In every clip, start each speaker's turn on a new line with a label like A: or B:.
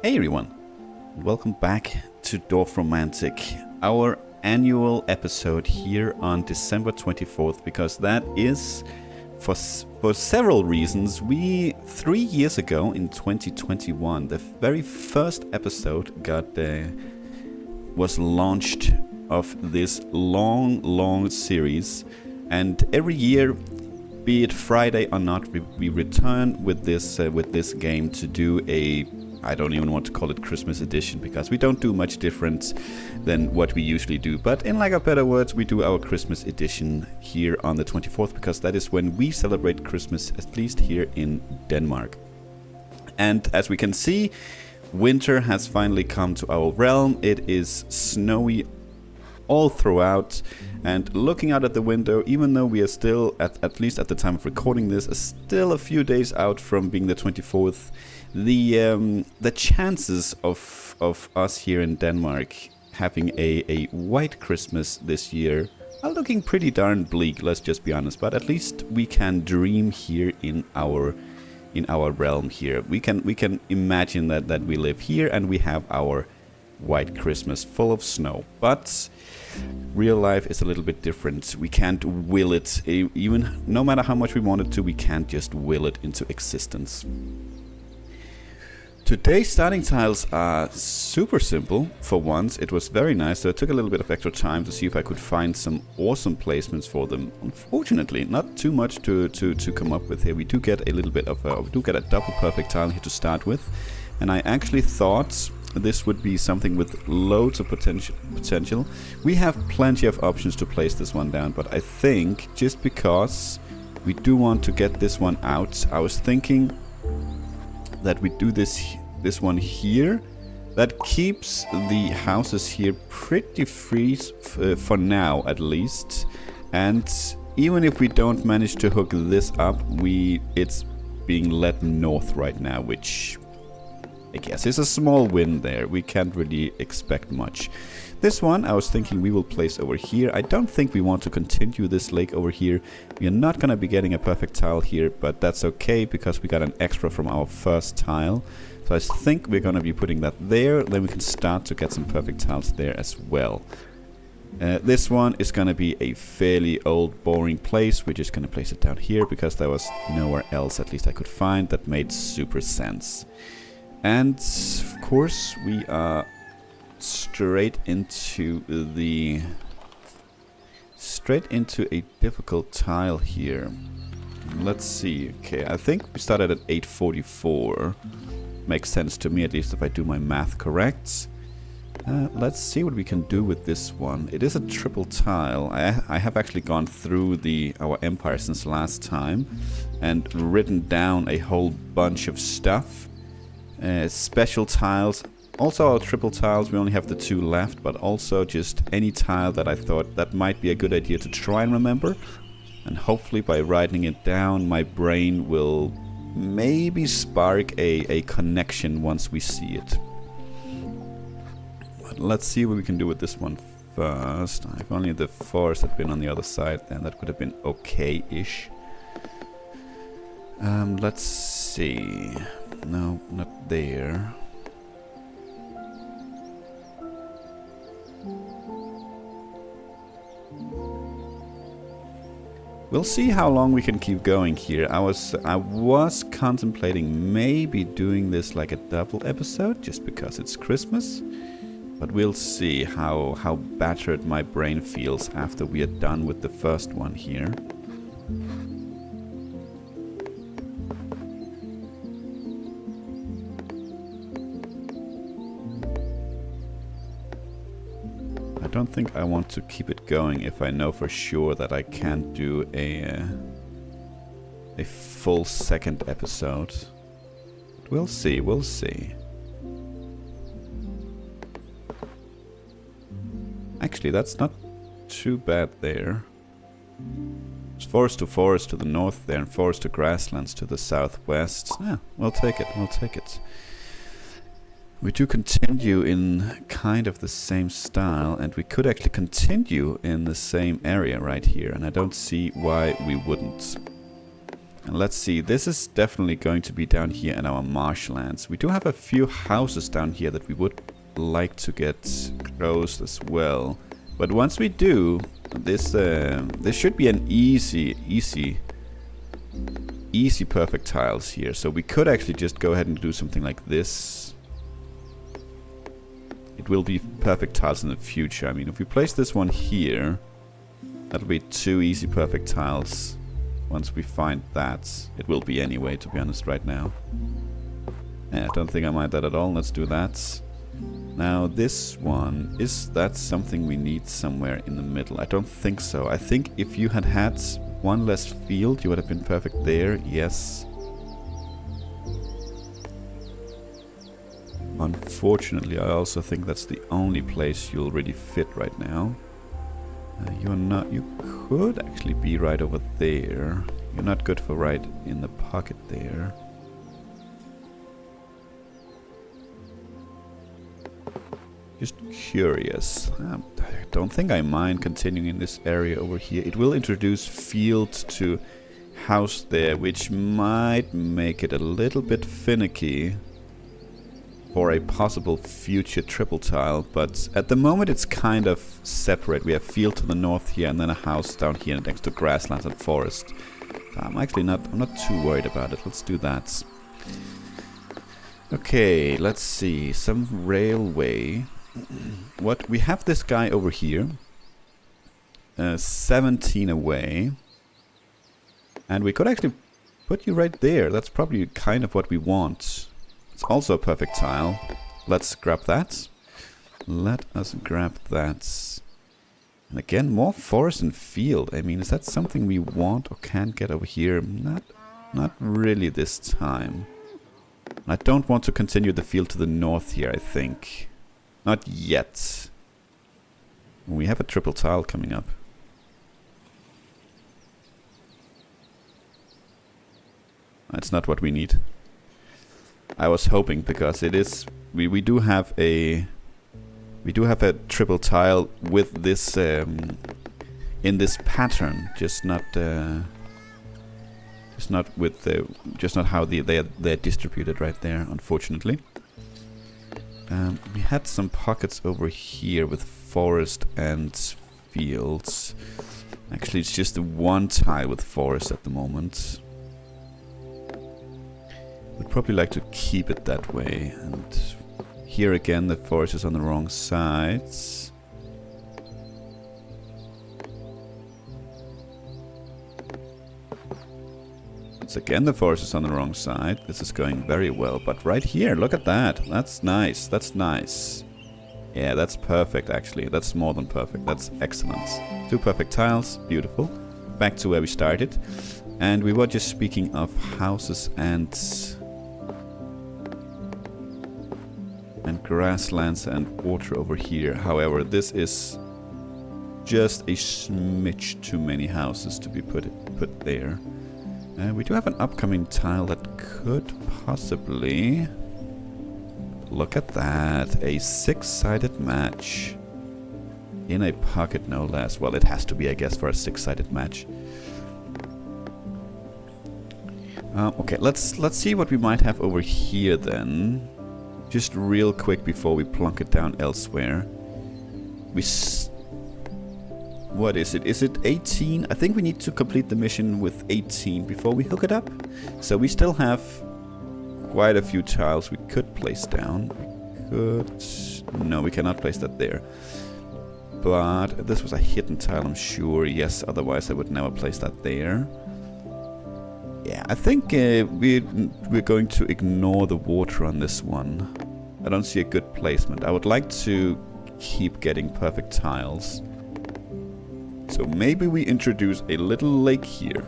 A: Hey everyone, welcome back to Dorfromantik, our annual episode here on December 24th, because that is, for several reasons, 3 years ago in 2021, the very first episode was launched of this long series, and every year, be it Friday or not, we return with this game to do I don't even want to call it Christmas edition, because we don't do much different than what we usually do. But in lack of better words, we do our Christmas edition here on the 24th, because that is when we celebrate Christmas, at least here in Denmark. And as we can see, winter has finally come to our realm. It is snowy all throughout, and looking out at the window, even though we are still, at least at the time of recording this, still a few days out from being the 24th, the chances of us here in Denmark having a white Christmas this year are looking pretty darn bleak, let's just be honest. But at least we can dream here in our realm here. We can imagine that we live here and we have our white Christmas full of snow. But real life is a little bit different. We can't will it, even no matter how much we wanted to, we can't just will it into existence. Today's starting tiles are super simple. For once, it was very nice, so it took a little bit of extra time to see if I could find some awesome placements for them. Unfortunately, not too much to come up with here. We do get a little bit of we do get a double perfect tile here to start with, and I actually thought this would be something with loads of potential. We have plenty of options to place this one down, but I think just because we do want to get this one out, I was thinking that we do this one here. That keeps the houses here pretty free for now, at least. And even if we don't manage to hook this up, it's being led north right now, which I guess is a small win there. We can't really expect much. This one, I was thinking we will place over here. I don't think we want to continue this lake over here. We are not going to be getting a perfect tile here, but that's okay because we got an extra from our first tile. So I think we're going to be putting that there. Then we can start to get some perfect tiles there as well. This one is going to be a fairly old, boring place. We're just going to place it down here because there was nowhere else, at least I could find, that made super sense. And of course we are straight into a difficult tile here. Let's see. Okay, I think we started at 844. Makes sense to me, at least if I do my math correct. Let's see what we can do with this one. It is a triple tile. I have actually gone through our empire since last time and written down a whole bunch of stuff. Special tiles. Also our triple tiles, we only have the 2 left, but also just any tile that I thought that might be a good idea to try and remember. And hopefully by writing it down, my brain will maybe spark a connection once we see it. But let's see what we can do with this one first. If only the forest had been on the other side, then that would have been okay-ish. Let's see. No, not there. We'll see how long we can keep going here. I was contemplating maybe doing this like a double episode, just because it's Christmas. But we'll see how battered my brain feels after we are done with the first one here. I don't think I want to keep it going if I know for sure that I can't do a full second episode. But we'll see. Actually, that's not too bad there. It's forest to the north there, and forest to grasslands to the southwest. Yeah, we'll take it. We do continue in kind of the same style, and we could actually continue in the same area right here, and I don't see why we wouldn't. And let's see, this is definitely going to be down here in our marshlands. We do have a few houses down here that we would like to get closed as well. But once we do, this should be an easy perfect tiles here. So we could actually just go ahead and do something like this. It will be perfect tiles in the future. I mean, if we place this one here, that'll be 2 easy perfect tiles. Once we find that, it will be anyway, to be honest, right now. Yeah, I don't think I mind that at all. Let's do that. Now, this one, is that something we need somewhere in the middle? I don't think so. I think if you had had one less field, you would have been perfect there. Yes. Unfortunately, I also think that's the only place you'll really fit right now. You're not. You could actually be right over there. You're not good for right in the pocket there. Just curious. I don't think I mind continuing in this area over here. It will introduce field to house there, which might make it a little bit finicky for a possible future triple tile, but at the moment it's kind of separate. We have field to the north here and then a house down here next to grasslands and forest. I'm not too worried about it. Let's do that. Okay, let's see. Some railway. What we have this guy over here. 17 away. And we could actually put you right there. That's probably kind of what we want. It's also a perfect tile. Let's grab that. Let us grab that. And again, more forest and field. I mean, is that something we want or can get over here? Not really this time. I don't want to continue the field to the north here, I think. Not yet. We have a triple tile coming up. That's not what we need. I was hoping, because it is we do have a triple tile with this in this pattern, just not how they're distributed right there, unfortunately. We had some pockets over here with forest and fields. Actually, it's just the one tile with forest at the moment. Would probably like to keep it that way. And here again, the forest is on the wrong sides. Once again, the forest is on the wrong side. This is going very well. But right here, look at that. That's nice. That's nice. Yeah, that's perfect, actually. That's more than perfect. That's excellent. 2 perfect tiles. Beautiful. Back to where we started. And we were just speaking of houses and grasslands and water over here. However, this is just a smidge too many houses to be put there. We do have an upcoming tile that could possibly... Look at that. A 6-sided match. In a pocket, no less. Well, it has to be, I guess, for a 6-sided match. Okay, let's see what we might have over here then. Just real quick before we plunk it down elsewhere. What is it? Is it 18? I think we need to complete the mission with 18 before we hook it up. So we still have quite a few tiles we could place down. No, we cannot place that there. But this was a hidden tile, I'm sure. Yes, otherwise I would never place that there. Yeah, I think we're going to ignore the water on this one. I don't see a good placement. I would like to keep getting perfect tiles. So maybe we introduce a little lake here.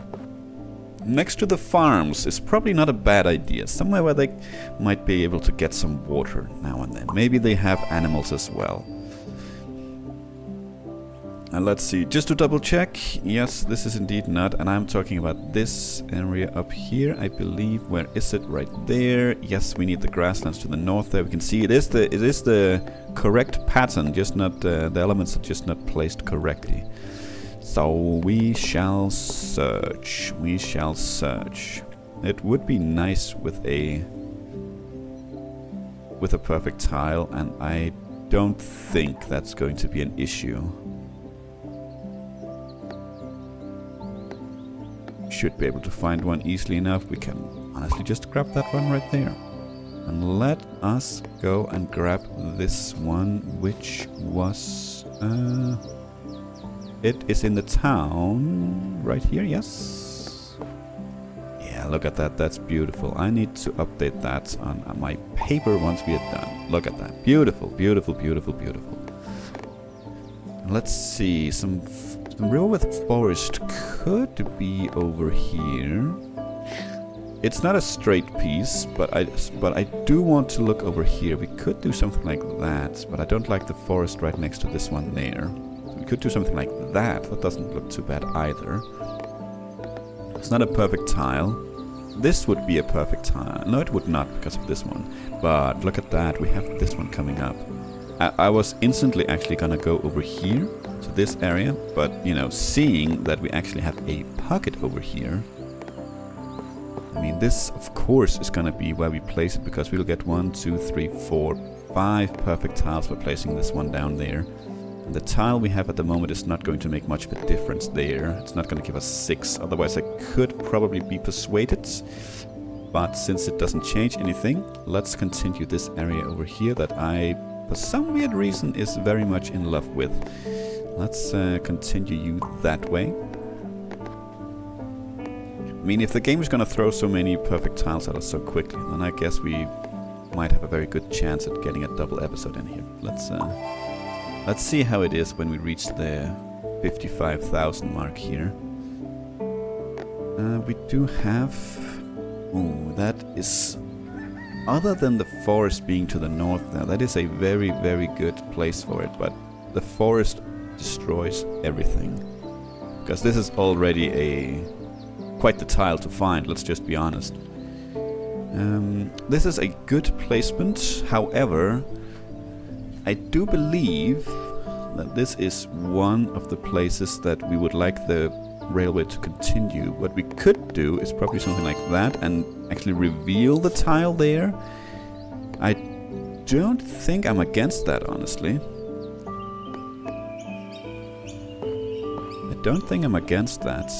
A: Next to the farms is probably not a bad idea. Somewhere where they might be able to get some water now and then. Maybe they have animals as well. And let's see, just to double check, yes, this is indeed not, and I'm talking about this area up here, I believe. Where is it? Right there. Yes, we need the grasslands to the north there. We can see it is the correct pattern, just not the elements are just not placed correctly. So we shall search. We shall search. It would be nice with a perfect tile, and I don't think that's going to be an issue. Should be able to find one easily enough. We can honestly just grab that one right there. And let us go and grab this one, which was... it is in the town right here, yes? Yeah, look at that. That's beautiful. I need to update that on my paper once we are done. Look at that. Beautiful, beautiful, beautiful, beautiful. Let's see. Some river with forest could be over here. It's not a straight piece, but I do want to look over here. We could do something like that, but I don't like the forest right next to this one there. So we could do something like that. That doesn't look too bad either. It's not a perfect tile. This would be a perfect tile. No, it would not because of this one. But look at that. We have this one coming up. I was instantly actually gonna go over here to this area, but you know, seeing that we actually have a pocket over here. I mean, this, of course, is going to be where we place it, because we'll get 1, 2, 3, 4, 5 perfect tiles for placing this one down there. And the tile we have at the moment is not going to make much of a difference there. It's not going to give us 6, otherwise I could probably be persuaded. But since it doesn't change anything, let's continue this area over here that I, for some weird reason, is very much in love with. Let's continue you that way. I mean, if the game is going to throw so many perfect tiles at us so quickly, then I guess we might have a very good chance at getting a double episode in here. Let's see how it is when we reach the 55,000 mark here. We do have... Ooh, that is... Other than the forest being to the north now, that is a very, very good place for it, but the forest destroys everything. Because this is already quite the tile to find, let's just be honest. This is a good placement, however, I do believe that this is one of the places that we would like the railway to continue. What we could do is probably something like that and actually reveal the tile there. I don't think I'm against that, honestly. I don't think I'm against that.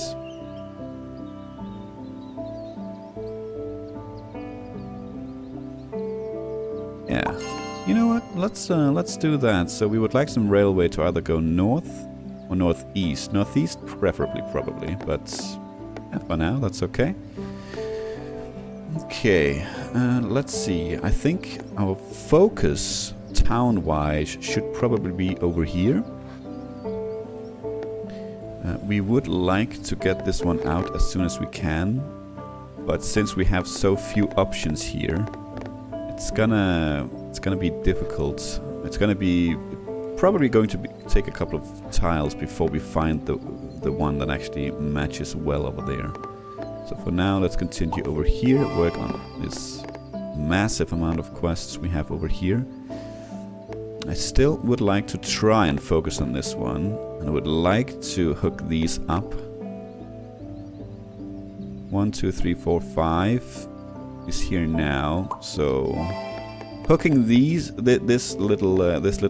A: Yeah, you know what? Let's do that. So we would like some railway to either go north or northeast. Northeast, preferably, probably. But for now, that's okay. Okay, let's see. I think our focus, town-wise, should probably be over here. We would like to get this one out as soon as we can, but since we have so few options here, it's gonna be difficult. It's gonna be probably going to take a couple of tiles before we find the one that actually matches well over there. So for now, let's continue over here, work on this massive amount of quests we have over here. I still would like to try and focus on this one, and I would like to hook these up. 1, 2, 3, 4, 5 is here now, so hooking these, this little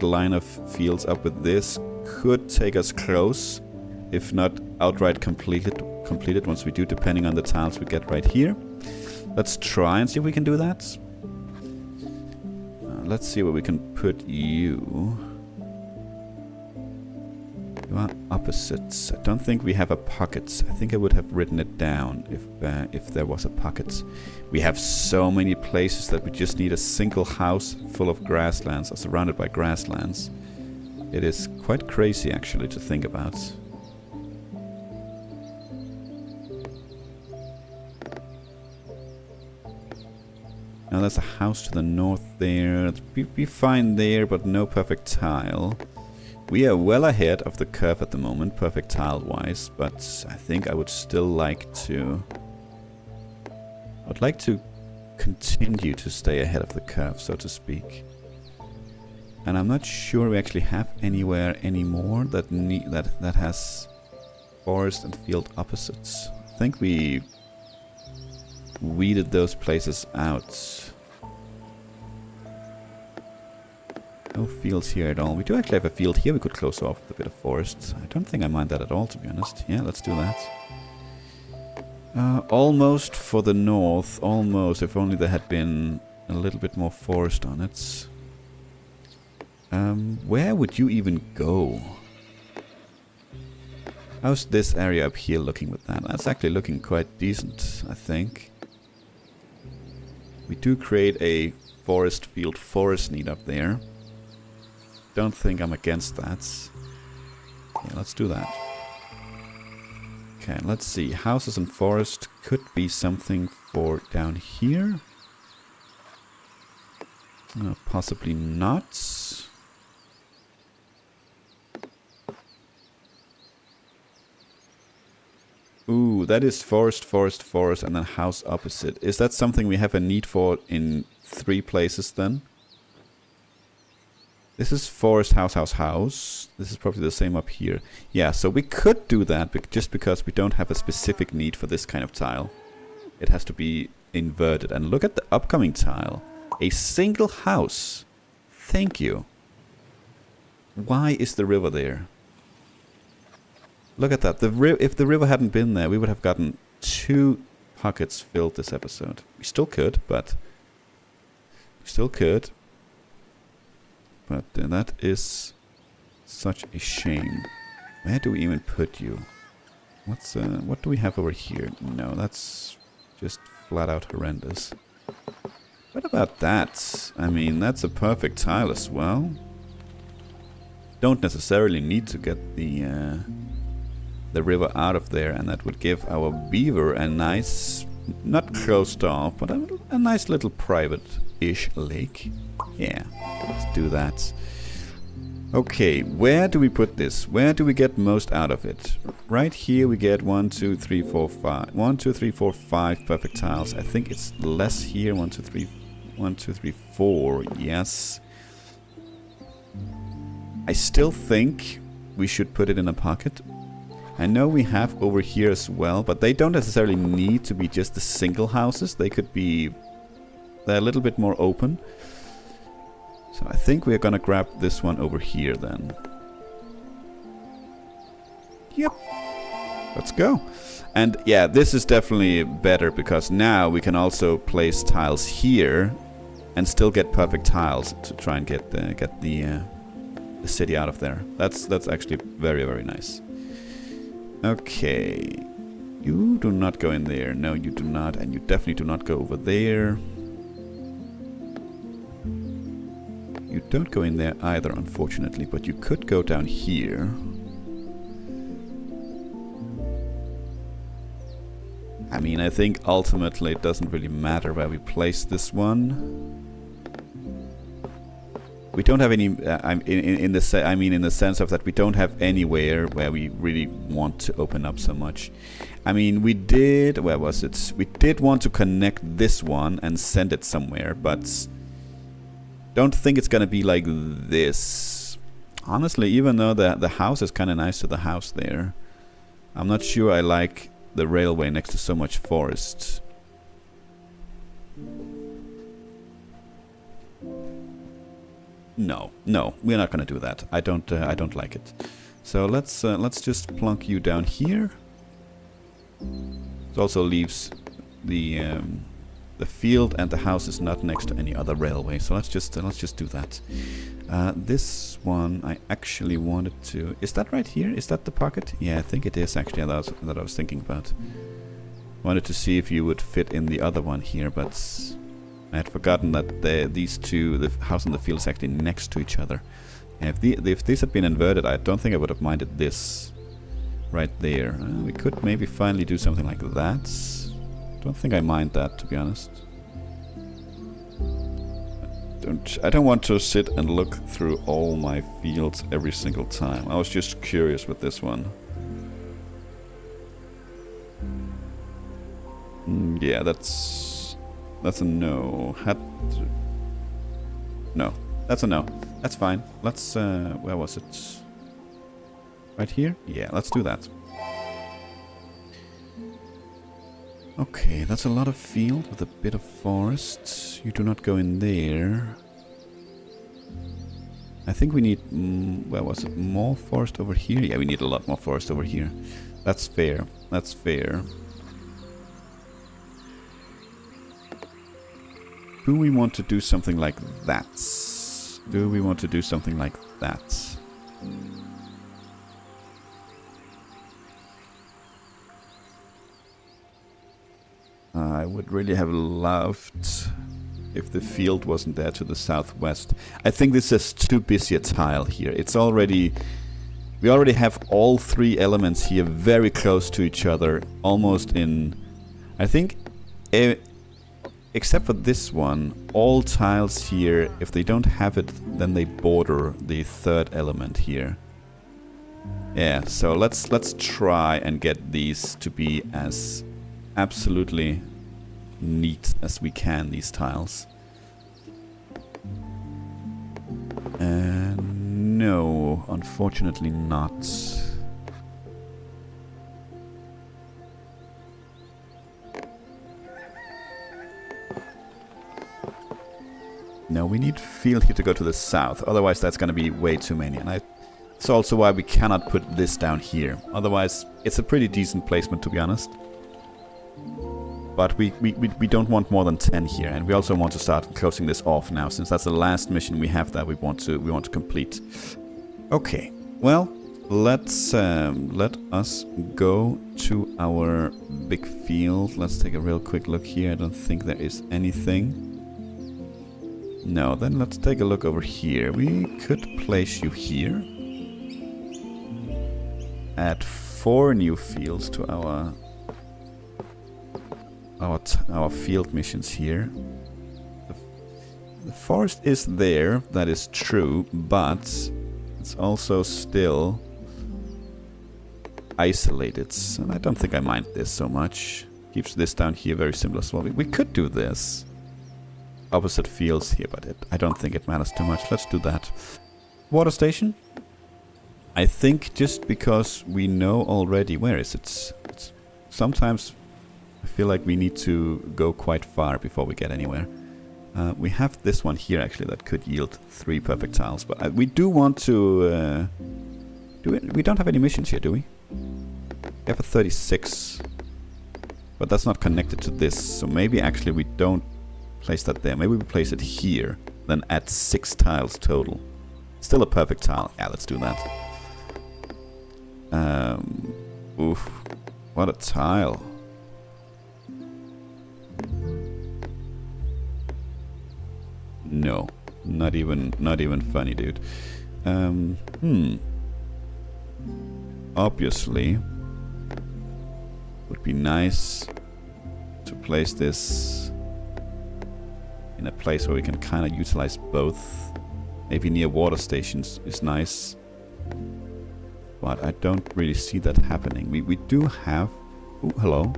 A: line of fields up with this could take us close, if not outright completed once we do, depending on the tiles we get right here. Let's try and see if we can do that. Let's see where we can put you. You are opposites. I don't think we have a pocket. I think I would have written it down if there was a pocket. We have so many places that we just need a single house full of grasslands, or surrounded by grasslands. It is quite crazy, actually, to think about. Now there's a house to the north there. Be fine there, but no perfect tile. We are well ahead of the curve at the moment, perfect tile-wise, but I think I would still like to... I'd like to continue to stay ahead of the curve, so to speak. And I'm not sure we actually have anywhere anymore that has Forest and field opposites. I think we weeded those places out. No fields here at all. We do actually have a field here we could close off with a bit of forest. I don't think I mind that at all, to be honest. Yeah, let's do that. Almost for the north. Almost, if only there had been a little bit more forest on it. Where would you even go? How's this area up here looking with that? That's actually looking quite decent, I think. We do create a forest field forest need up there. Don't think I'm against that. Yeah, let's do that. Okay, let's see. Houses and forest could be something for down here. Possibly not. Ooh, that is forest, forest, forest, and then house opposite. Is that something we have a need for in 3 places then? This is forest, house, house, house. This is probably the same up here. Yeah, so we could do that just because we don't have a specific need for this kind of tile. It has to be inverted. And look at the upcoming tile. A single house. Thank you. Why is the river there? Look at that. If the river hadn't been there, we would have gotten 2 pockets filled this episode. We still could, but... We still could. But that is such a shame. Where do we even put you? What do we have over here? No, that's just flat out horrendous. What about that? I mean, that's a perfect tile as well. Don't necessarily need to get the river out of there, and that would give our beaver a nice, not closed off, but a nice little private-ish lake. Yeah, let's do that. Okay, where do we put this? Where do we get most out of it? Right here we get 1, 2, 3, 4, 5. 1, 2, 3, 4, 5 perfect tiles. I think it's less here. 1, 2, 3, 1, 2, 3, 4. Yes. I still think we should put it in a pocket. I know we have over here as well, but they don't necessarily need to be just the single houses. They could be... They're a little bit more open. So I think we're gonna grab this one over here then. Yep. Let's go. And yeah, this is definitely better because now we can also place tiles here and still get perfect tiles to try and get the city out of there. That's actually very, very nice. Okay. You do not go in there. No, you do not. And you definitely do not go over there. You don't go in there either, unfortunately, but you could go down here. I mean, I think ultimately it doesn't really matter where we place this one. We don't have any. In the sense of that we don't have anywhere where we really want to open up so much. I mean, we did. Where was it? We did want to connect this one and send it somewhere, but. Don't think it's gonna be like this. Honestly, even though the house is kind of nice to the house there, I'm not sure I like the railway next to so much forest. No, we're not gonna do that. I don't like it. So let's just plunk you down here. It also leaves the field and the house is not next to any other railway, so let's just do that. This one I actually wanted to. Is that right here? Is that the pocket? Yeah, I think it is actually. That I was thinking about. Wanted to see if you would fit in the other one here, but I had forgotten that these two, the house and the field, is actually next to each other. And if these had been inverted, I don't think I would have minded this right there. We could maybe finally do something like that. Don't think I mind that, to be honest. I don't want to sit and look through all my fields every single time. I was just curious with this one. Yeah, that's a no. No, that's a no. That's fine. Let's where was it? Right here? Yeah, let's do that. Okay, that's a lot of field with a bit of forest. You do not go in there. I think we need, where was it, more forest over here? Yeah, we need a lot more forest over here. That's fair, that's fair. Do we want to do something like that? Do we want to do something like that? I would really have loved if the field wasn't there to the southwest. I think this is too busy a tile here. It's already... We already have all three elements here very close to each other. Almost in... I think... except for this one, all tiles here, if they don't have it, then they border the third element here. Yeah, so let's try and get these to be as absolutely neat as we can, these tiles. No, unfortunately not. No, we need field here to go to the south, otherwise that's going to be way too many. And it's also why we cannot put this down here. Otherwise, it's a pretty decent placement, to be honest. But we don't want more than 10 here, and we also want to start closing this off now, since that's the last mission we have that we want to complete. Okay, well, let us go to our big field. Let's take a real quick look here. I don't think there is anything. No, then let's take a look over here. We could place you here. Add 4 new fields to our field missions here. The forest is there, that is true, but it's also still isolated. And I don't think I mind this so much. Keeps this down here very similar as well. We could do this. Opposite fields here, but I don't think it matters too much. Let's do that. Water station. I think just because we know already... Where is it? Sometimes I feel like we need to go quite far before we get anywhere. We have this one here actually that could yield 3 perfect tiles, but we do want to... we don't have any missions here, do we? We have a 36. But that's not connected to this, so maybe actually we don't place that there. Maybe we place it here, then add 6 tiles total. Still a perfect tile. Yeah, let's do that. Oof. What a tile. No. Not even funny, dude. Obviously, would be nice to place this in a place where we can kind of utilize both. Maybe near water stations is nice. But I don't really see that happening. We do have... Oh, hello.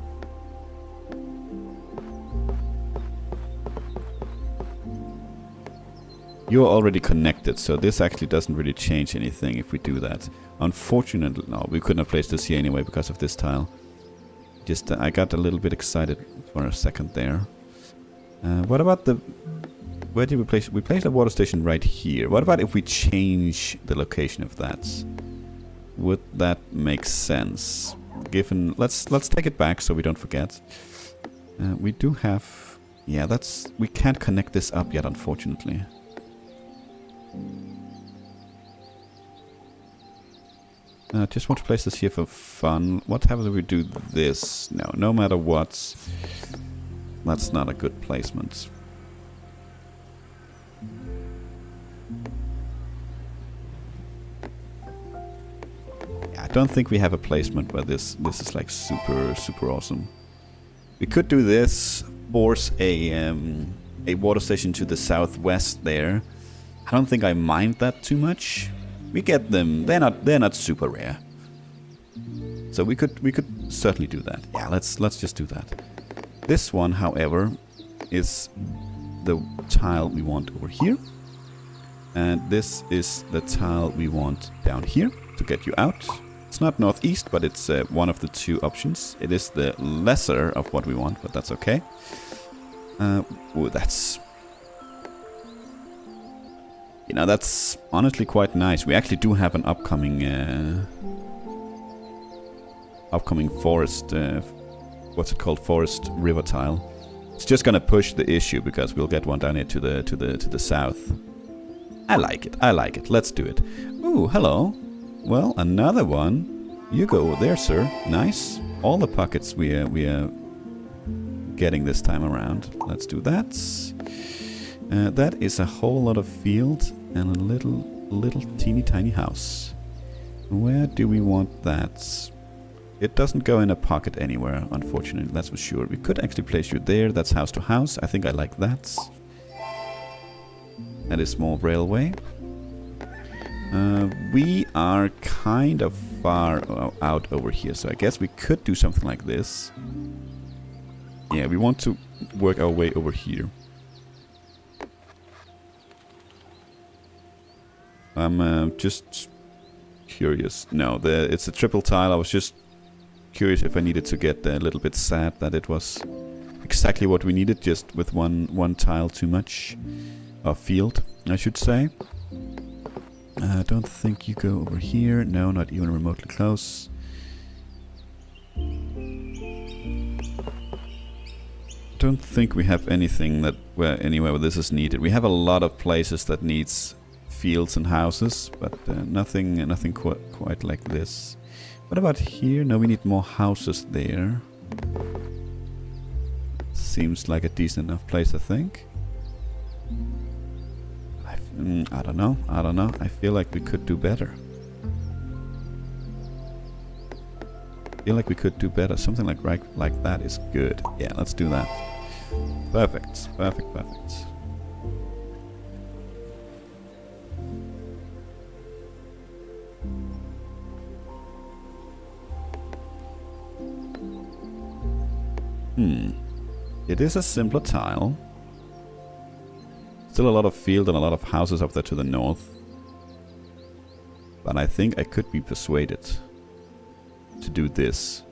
A: You're already connected, so this actually doesn't really change anything if we do that. Unfortunately, no, we couldn't have placed this here anyway because of this tile. Just, I got a little bit excited for a second there. What about the... Where did we place... We placed a water station right here. What about if we change the location of that? Would that make sense? Given... Let's take it back so we don't forget. We do have... Yeah, that's... We can't connect this up yet, unfortunately. I just want to place this here for fun. What happens if we do this? No, no matter what. That's not a good placement. Yeah, I don't think we have a placement where this is like super awesome. We could do this, force a water station to the southwest there. I don't think I mind that too much. We get them. They're not super rare. So we could certainly do that. Yeah, let's just do that. This one, however, is the tile we want over here. And this is the tile we want down here to get you out. It's not northeast, but it's one of the two options. It is the lesser of what we want, but that's okay. Ooh, that's... You know, that's honestly quite nice. We actually do have an upcoming forest, what's it called? Forest river tile. It's just gonna push the issue because we'll get one down here to the south. I like it. I like it. Let's do it. Ooh, hello. Well, another one. You go over there, sir. Nice. All the pockets we are getting this time around. Let's do that. That is a whole lot of field and a little teeny tiny house. Where do we want that? It doesn't go in a pocket anywhere, unfortunately, that's for sure. We could actually place you there. That's house to house. I think I like that. That is small railway. We are kind of far out over here, so I guess we could do something like this. Yeah, we want to work our way over here. I'm just curious. No, it's a triple tile. I was just curious if I needed to get a little bit sad that it was exactly what we needed, just with one tile too much. Field, I should say. I don't think you go over here. No, not even remotely close. Don't think we have anything anywhere where this is needed. We have a lot of places that needs fields and houses, but nothing quite like this. What about here? No, we need more houses there. Seems like a decent enough place, I think. I don't know. I feel like we could do better. Something like that is good. Yeah, let's do that. Perfect. It is a simpler tile. Still a lot of field and a lot of houses up there to the north. But I think I could be persuaded to do this.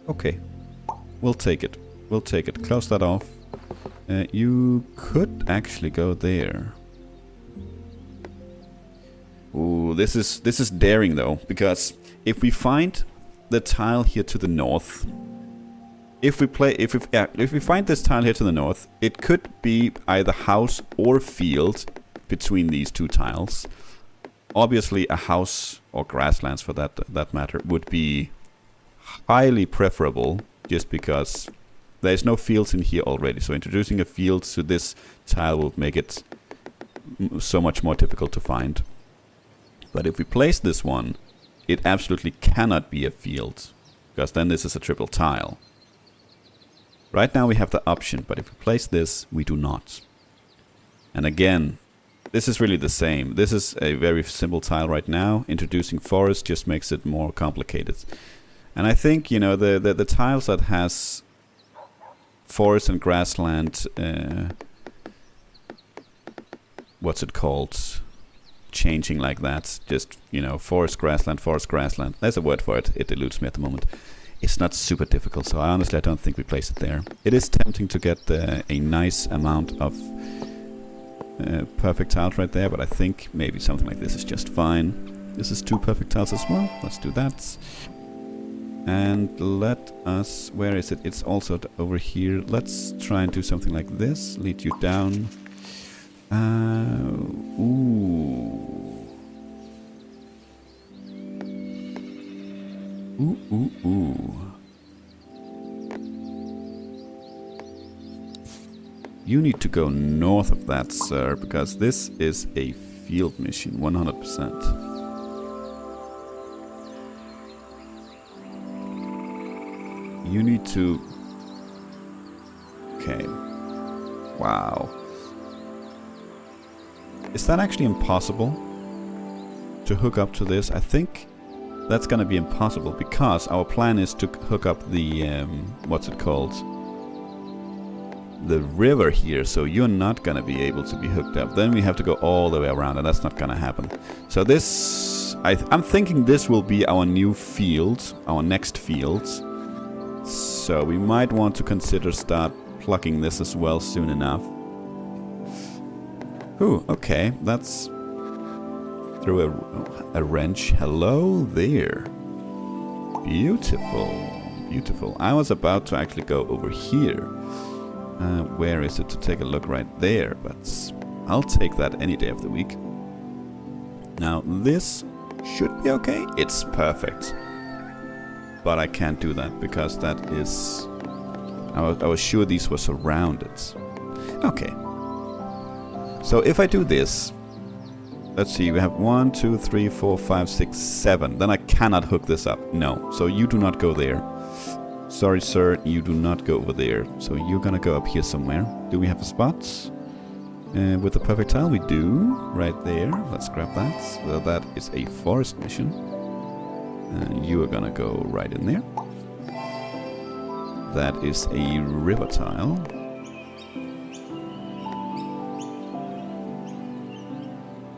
A: Okay. We'll take it. Close that off. You could actually go there. Ooh, this is daring though, because if we find the tile here to the north, if we find this tile here to the north, it could be either house or field between these two tiles. Obviously, a house or grasslands, for that matter, would be highly preferable, just because there's no fields in here already. So introducing a field to this tile will make it so much more difficult to find. But if we place this one, it absolutely cannot be a field, because then this is a triple tile. Right now we have the option, but if we place this, we do not. And again, this is really the same. This is a very simple tile right now. Introducing forest just makes it more complicated. And I think, you know, the tiles that has forest and grassland, what's it called? Changing like that. Just, you know, forest, grassland. There's a word for it. It eludes me at the moment. It's not super difficult, so I don't think we place it there. It is tempting to get a nice amount of perfect tiles right there, but I think maybe something like this is just fine. This is two perfect tiles as well. Let's do that. And let us... Where is it? It's also over here. Let's try and do something like this. Lead you down. Ooh. You need to go north of that, sir, because this is a field mission, 100%. You need to... Okay. Wow. Is that actually impossible to hook up to this? I think that's gonna be impossible, because our plan is to hook up the what's it called? the river here, so you're not gonna be able to be hooked up. Then we have to go all the way around, and that's not gonna happen. So this, I'm thinking this will be our new field, our next field. So we might want to consider start plugging this as well soon enough. Ooh, okay, that's through a wrench. Hello there. Beautiful, beautiful. I was about to actually go over here. Where is it to take a look? Right there, but I'll take that any day of the week. Now this should be okay. It's perfect. But I can't do that because that is... I was sure these were surrounded. Okay. So if I do this... Let's see, we have 1, 2, 3, 4, 5, 6, 7. Then I cannot hook this up. No. So you do not go there. Sorry, sir. You do not go over there. So you're gonna go up here somewhere. Do we have a spot? With the perfect tile, we do. Right there. Let's grab that. So that is a forest mission. And you are gonna go right in there. That is a river tile.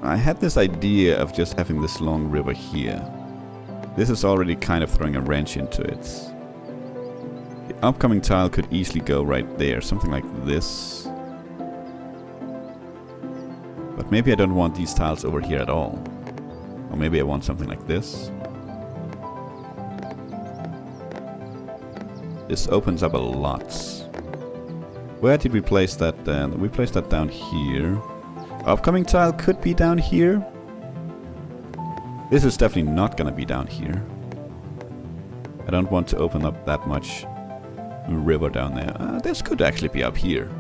A: I had this idea of just having this long river here. This is already kind of throwing a wrench into it. The upcoming tile could easily go right there, something like this. But maybe I don't want these tiles over here at all. Or maybe I want something like this. This opens up a lot. Where did we place that then? We placed that down here. Upcoming tile could be down here. This is definitely not gonna be down here. I don't want to open up that much river down there. This could actually be up here.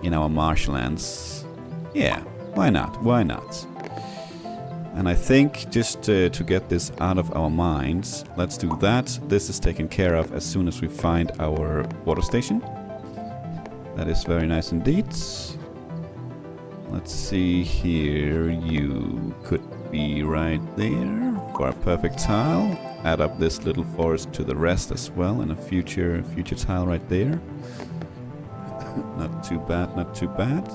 A: In our marshlands. Yeah, why not? Why not? And I think just to get this out of our minds, let's do that. This is taken care of as soon as we find our water station. That is very nice indeed. Let's see here. You could be right there for a perfect tile. Add up this little forest to the rest as well, and a future tile right there. Not too bad, not too bad.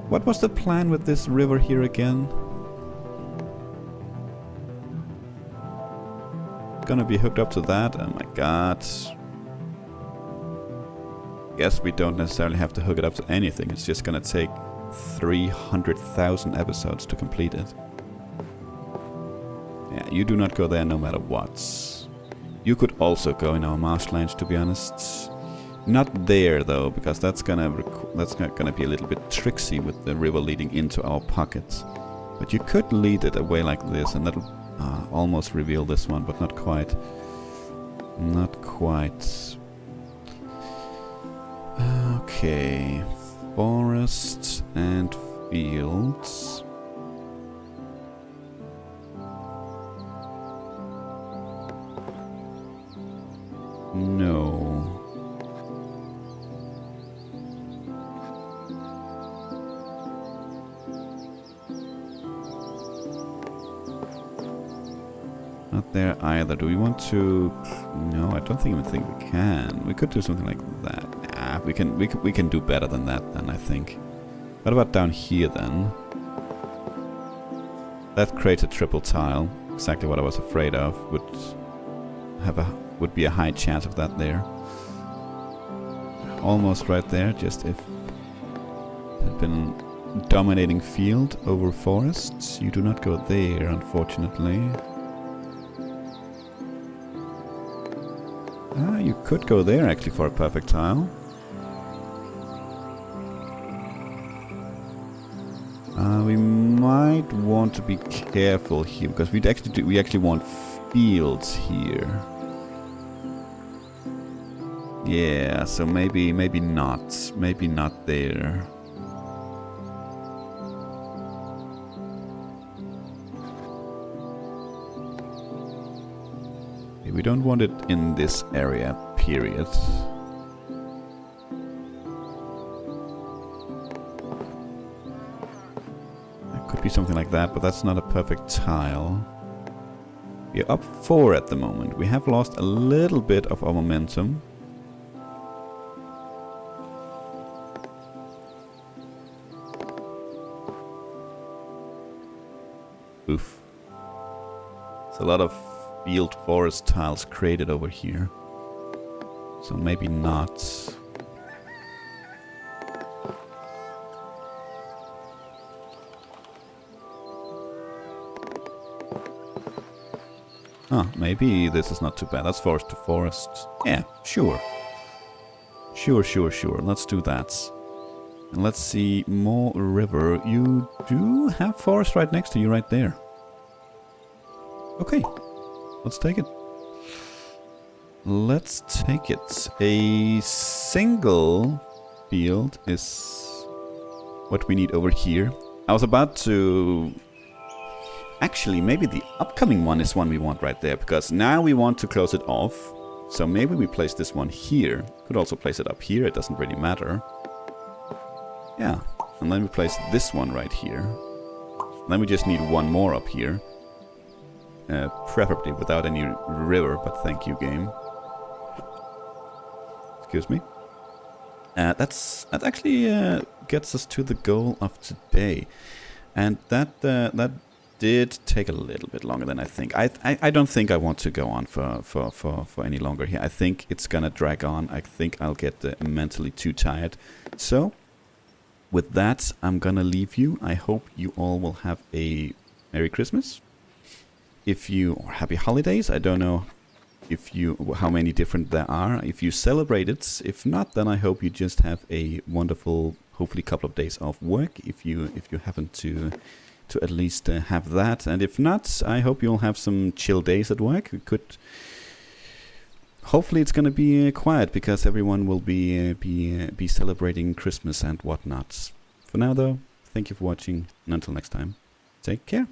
A: What was the plan with this river here again? Gonna be hooked up to that. Oh my god. Guess we don't necessarily have to hook it up to anything. It's just gonna take 300,000 episodes to complete it. Yeah, you do not go there no matter what. You could also go in our marshlands, to be honest. Not there though, because that's gonna be a little bit tricksy with the river leading into our pockets. But you could lead it away like this, and that'll almost reveal this one, but not quite. Not quite. Okay. Forests and fields. No. Not there either. Do we want to? No, I don't think we can. We could do something like that. Nah, we can do better than that then, I think. What about down here then? That creates a triple tile. Exactly what I was afraid of. Would be a high chance of that there. Almost right there, just if it had been dominating field over forests. You do not go there, unfortunately. You could go there actually for a perfect tile. We might want to be careful here because we actually want fields here. Yeah, so maybe not. Maybe not there. We don't want it in this area, period. It could be something like that, but that's not a perfect tile. We're up 4 at the moment. We have lost a little bit of our momentum. Oof. There's a lot of field forest tiles created over here. So maybe not. Oh, maybe this is not too bad. That's forest to forest. Yeah, sure. Sure. Let's do that. And let's see, more river. You do have forest right next to you, right there. Okay, let's take it. Let's take it. A single field is what we need over here. I was about to... Actually, maybe the upcoming one is one we want right there, because now we want to close it off. So maybe we place this one here. Could also place it up here, it doesn't really matter. Yeah, and then we place this one right here. Then we just need one more up here. Preferably without any river, but thank you, game. Excuse me. That actually gets us to the goal of today. And that did take a little bit longer than I think. I don't think I want to go on for any longer here. I think it's gonna drag on. I think I'll get mentally too tired. So, with that, I'm gonna leave you. I hope you all will have a Merry Christmas. Or Happy Holidays. I don't know how many different there are. If you celebrate it, if not, then I hope you just have a wonderful, hopefully, couple of days off work. If you happen to at least have that, and if not, I hope you'll have some chill days at work. Hopefully, it's going to be quiet because everyone will be celebrating Christmas and whatnot. For now, though, thank you for watching, and until next time, take care.